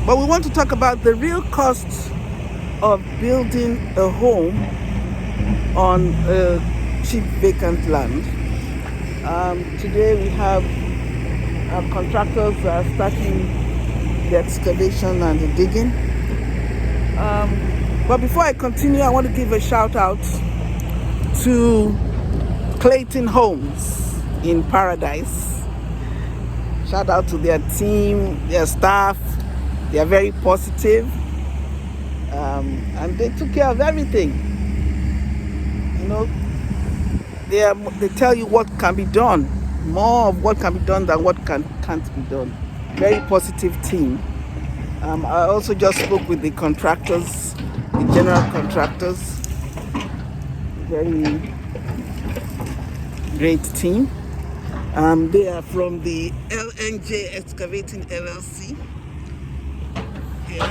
But we want to talk about the real cost of building a home on cheap vacant land. Today we have our contractors starting the excavation and the digging. But before I continue, I want to give a shout out to Clayton Homes in Paradise. Shout out to their team, their staff. They are very positive, and they took care of everything. You know, they tell you what can be done, more of what can be done than what can't be done. Very positive team. I also just spoke with the contractors, the general contractors. Very great team. They are from the LNJ Excavating LLC. Yeah.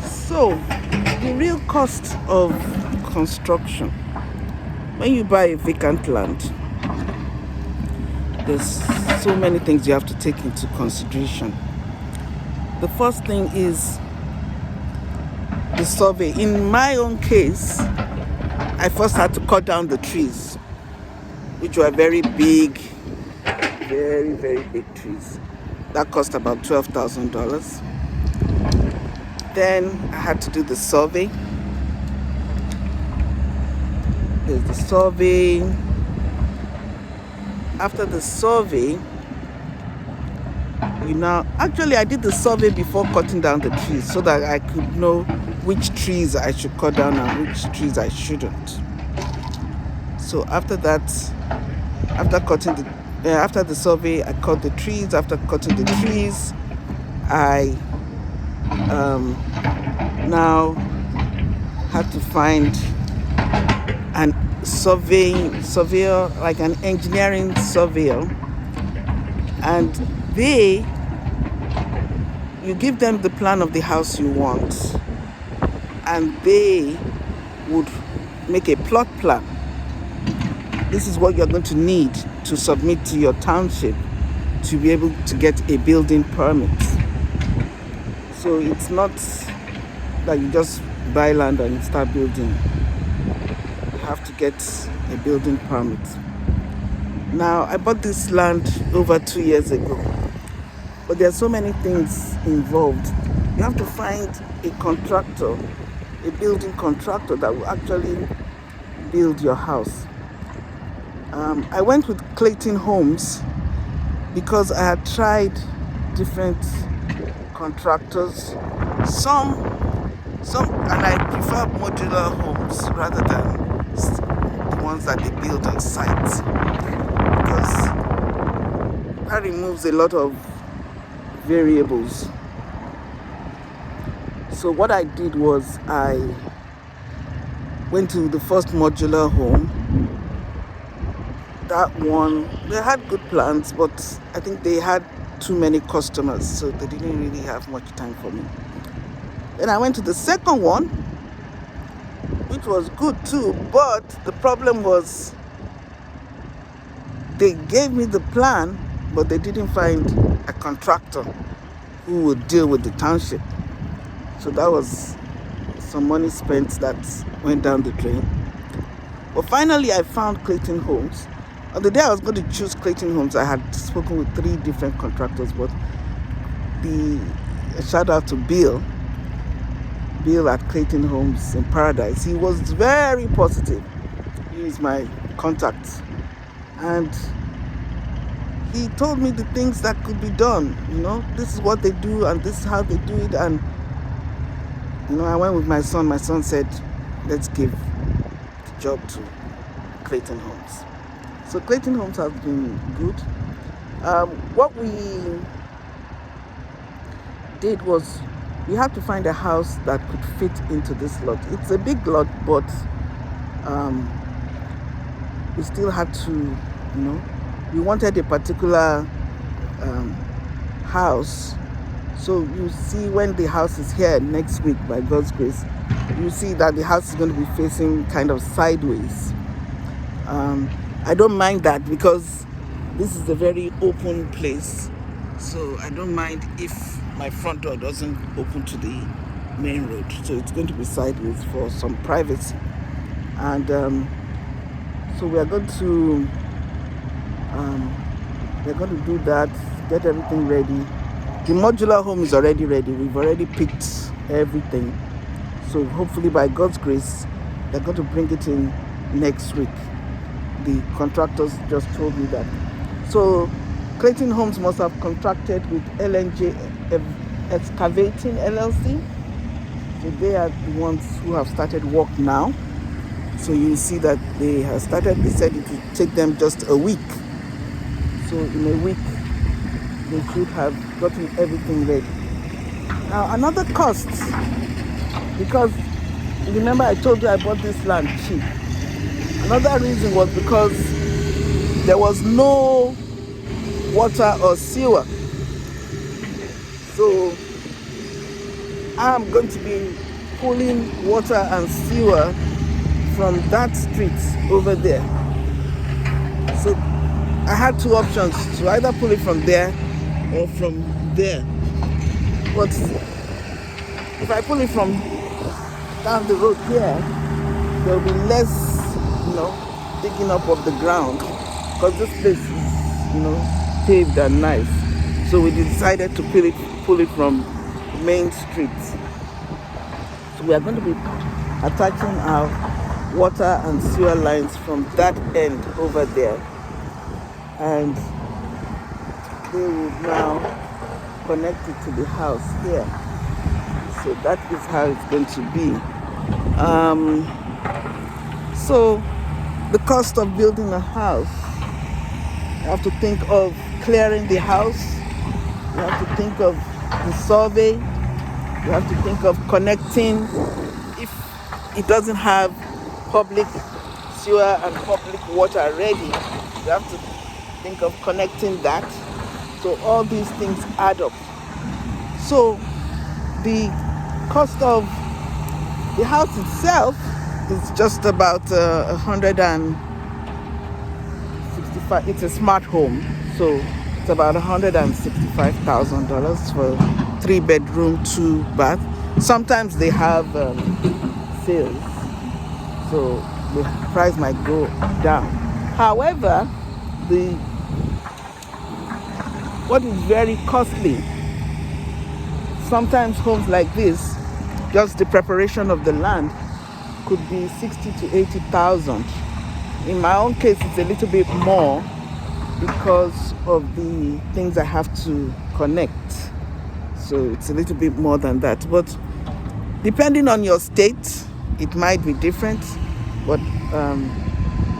So, the real cost of construction. When you buy a vacant land, there's so many things you have to take into consideration. The first thing is the survey. In my own case, I first had to cut down the trees, which were very big, very, very big trees. That cost about $12,000. Then I had to do the survey. There's the survey. After the survey, actually I did the survey before cutting down the trees so that I could know which trees I should cut down and which trees I shouldn't. So after that, after the survey, I cut the trees. After cutting the trees, I now had to find an surveyor, like an engineering surveyor, and you give them the plan of the house you want, and they would make a plot plan. This is what you're going to need to submit to your township to be able to get a building permit. So it's not that you just buy land and start building. You have to get a building permit. Now, I bought this land over 2 years ago, but there are so many things involved. You have to find a contractor, a building contractor that will actually build your house. I went with Clayton Homes because I had tried different contractors. Some, and I prefer modular homes rather than the ones that they build on site, because that removes a lot of variables. So what I did was I went to the first modular home. That one, they had good plans, but I think they had too many customers, so they didn't really have much time for me. Then I went to the second one, which was good too, but the problem was they gave me the plan, but they didn't find a contractor who would deal with the township. So that was some money spent that went down the drain. But finally I found Clayton Homes. On the day I was going to choose Clayton Homes, I had spoken with 3 different contractors, but a shout out to Bill at Clayton Homes in Paradise. He was very positive. He is my contact, and he told me the things that could be done. This is what they do and this is how they do it. And I went with my son. My son said, let's give the job to Clayton Homes. So Clayton Homes has been good. What we did was we had to find a house that could fit into this lot. It's a big lot, but we still had to, we wanted a particular house. So you see, when the house is here next week, by God's grace, you see that the house is going to be facing kind of sideways. I don't mind that because this is a very open place. So I don't mind if my front door doesn't open to the main road. So it's going to be sideways for some privacy. And so we are going to do that, get everything ready. The modular home is already ready. We've already picked everything. So hopefully by God's grace, they're going to bring it in next week. The contractors just told me that. So Clayton Homes must have contracted with LNJ Excavating LLC. So they are the ones who have started work now. So you see that they have started. They said it would take them just a week. So in a week, they should have gotten everything ready. Now another cost, because remember I told you I bought this land cheap. Another reason was because there was no water or sewer. So I'm going to be pulling water and sewer from that street over there. So I had two options, to either pull it from there or from there. But if I pull it from down the road here, there will be less, digging up of the ground, because this place is, paved and nice. So we decided to pull it from Main Street. So we are going to be attaching our water and sewer lines from that end over there, and they will now connect it to the house here. So that is how it's going to be. So the cost of building a house, you have to think of clearing the house, you have to think of the survey, you have to think of connecting. If it doesn't have public sewer and public water ready, you have to think of connecting that. So all these things add up. So the cost of the house itself is just about 165. It's a smart home, so it's about $165,000 for 3-bedroom, 2-bath. Sometimes they have sales, so the price might go down. However, what is very costly, sometimes homes like this, just the preparation of the land could be 60 to 80,000. In my own case, it's a little bit more because of the things I have to connect. So it's a little bit more than that. But depending on your state, it might be different. But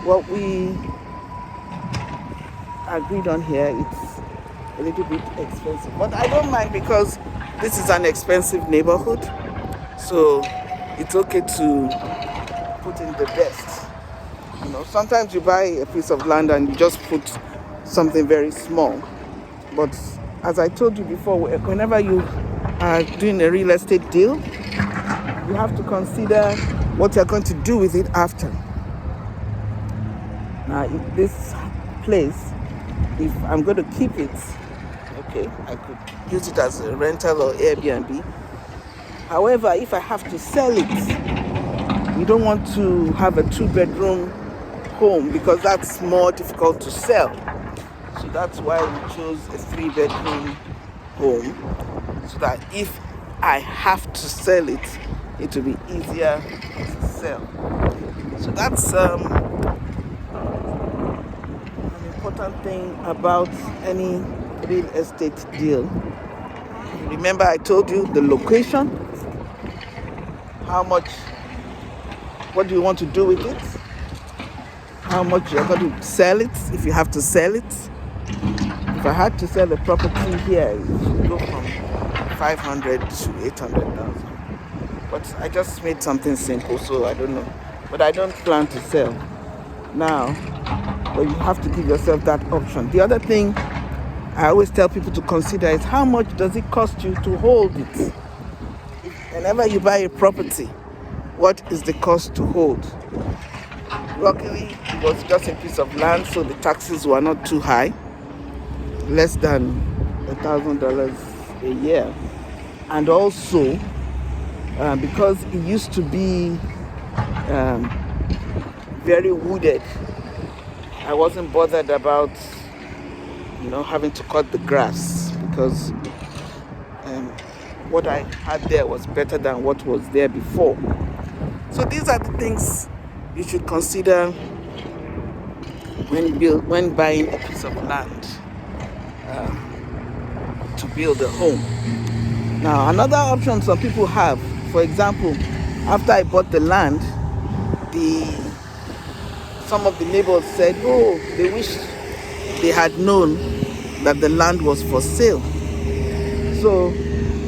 what we agreed on here, it's a little bit expensive. But I don't mind, because this is an expensive neighborhood. So it's okay to put in the best. Sometimes you buy a piece of land and you just put something very small. But as I told you before, whenever you are doing a real estate deal, you have to consider what you're going to do with it after. Now, if this place, if I'm going to keep it, okay, I could use it as a rental or Airbnb. However, if I have to sell it, you don't want to have a 2-bedroom home, because that's more difficult to sell. So that's why we chose a 3-bedroom home, so that if I have to sell it, it will be easier to sell. So that's an important thing about any real estate deal. Remember, I told you the location, how much, what do you want to do with it, how much you're going to sell it, if you have to sell it. If I had to sell the property here, it would go from 500 to 800,000. But I just made something simple, so I don't know. But I don't plan to sell now. But you have to give yourself that option. The other thing I always tell people to consider is, how much does it cost you to hold it? Whenever you buy a property, what is the cost to hold? Luckily, it was just a piece of land, so the taxes were not too high. Less than $1,000 a year. And also, because it used to be very wooded, I wasn't bothered about having to cut the grass, because what I had there was better than what was there before. So these are the things you should consider when buying a piece of land to build a home. Now, another option some people have, for example, after I bought the land, some of the neighbors said, oh, they wish they had known that the land was for sale. So,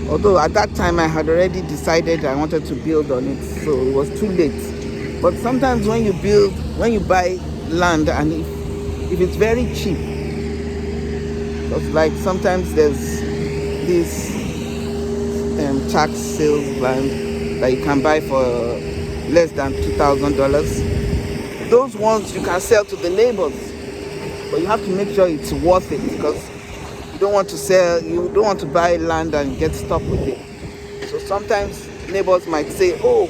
although at that time I had already decided I wanted to build on it, so it was too late. But sometimes when you buy land, and if it's very cheap, because like sometimes there's this tax sales land that you can buy for less than $2,000. Those ones you can sell to the neighbors, but you have to make sure it's worth it, because you don't want to buy land and get stuck with it. So sometimes neighbors might say, oh,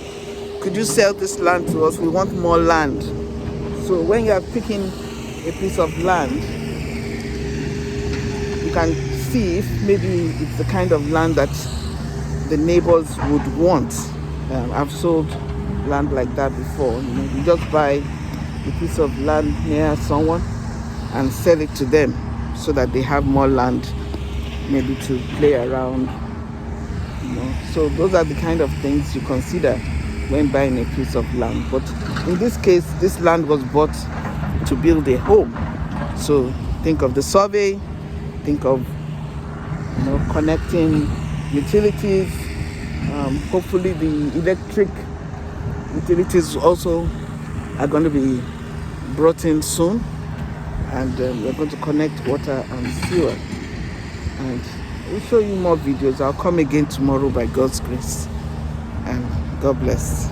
could you sell this land to us? We want more land. So when you are picking a piece of land, you can see if maybe it's the kind of land that the neighbors would want. I've sold land like that before. You just buy a piece of land near someone and sell it to them, so that they have more land maybe to play around. So those are the kind of things you consider when buying a piece of land. But in this case, this land was bought to build a home. So think of the survey, think of connecting utilities. Hopefully the electric utilities also are going to be brought in soon, and we're going to connect water and sewer, and we'll show you more videos. I'll come again tomorrow by God's grace, and God bless.